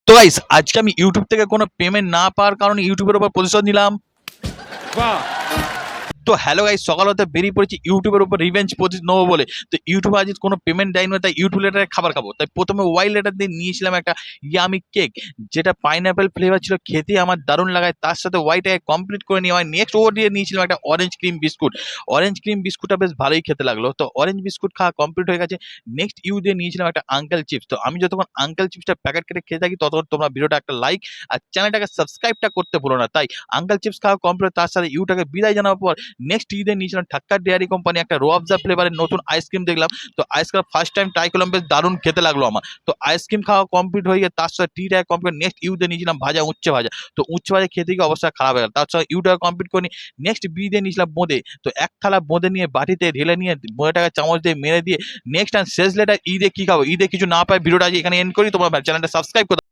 তো গাইস আজকে আমি ইউটিউব থেকে কোনো পেমেন্ট না পাওয়ার কারণে ইউটিউবের উপর প্রতিশোধ নিলাম। তো হ্যালো গাইস, সকাল হতে বেরিয়ে পড়েছি ইউটিউবের উপর রিভেঞ্জ প্রতিশোধ নেবো বলে। তো ইউটিউবে আজ কোনো পেমেন্ট দেয়নি না, তাই ইউটিউব লেটারে খাবার খাবো। তাই প্রথমে ওয়াই লেটার দিয়ে নিয়েছিলাম একটা ইয়ামি কেক, যেটা পাইনাপেল ফ্লেভার ছিল, খেতে আমার দারুণ লাগায়। তার সাথে ওয়াইটাকে কমপ্লিট করে নিয়ে হয় নেক্সট ওভার দিয়ে নিয়েছিলাম একটা orange cream biscuit. Orange cream বিস্কুটটা বেশ ভালোই খেতে লাগলো। তো অরেঞ্জ বিস্কুট খাওয়া কমপ্লিট হয়ে গেছে। নেক্সট ইউ দিয়ে নিয়েছিলাম একটা আঙ্কেল চিপস। তো আমি যতক্ষণ আঙ্কেল চিপসটা প্যাকেট কেটে খেয়ে থাকি ততক্ষণ তোমরা ভিডিওটা একটা লাইক আর চ্যানেলটাকে সাবস্ক্রাইবটা করতে ভুলো না। তাই আঙ্কেল চিপস খাওয়া কমপ্লিট, তার সাথে ইউটাকে বিদায় জানার পর নেক্সট ঈদে নিয়েছিলাম ঠাক্কার ডেয়ারি কোম্পানি একটা রোয়াবজা ফ্লেভারের নতুন আইসক্রিম দেখলাম। তো আইসক্রিম ফার্স্ট টাইম ট্রাই করলাম, বেশ দারুণ খেতে লাগলো আমার। তো আইসক্রিম খাওয়া কমপ্লিট হয়ে গিয়ে তার সাথে টিটা কমপ্লিট। নেক্সট ইউতে নিয়েছিলাম ভাজা, উচ্ছে ভাজা। তো উচ্ছে ভাজা খেতে গিয়ে অবস্থা খারাপ হয়ে গেল। তার সাথে ইউটা কমপ্লিট করি। নেক্সট বি দিয়ে নিয়েছিলাম বোঁদে। তো এক থালা বোঁদে নিয়ে বাটিতে ঢেলে নিয়ে বোঁদেটাকে চামচ দিয়ে মেরে দিয়ে নেক্সট শেষ লেটার ঈদে কি খাবো। ঈদে কিছু না পাই ভিডিওটা আজ এখানে এন্ড করি। তোমরা চ্যানেলটা সাবস্ক্রাইব করো।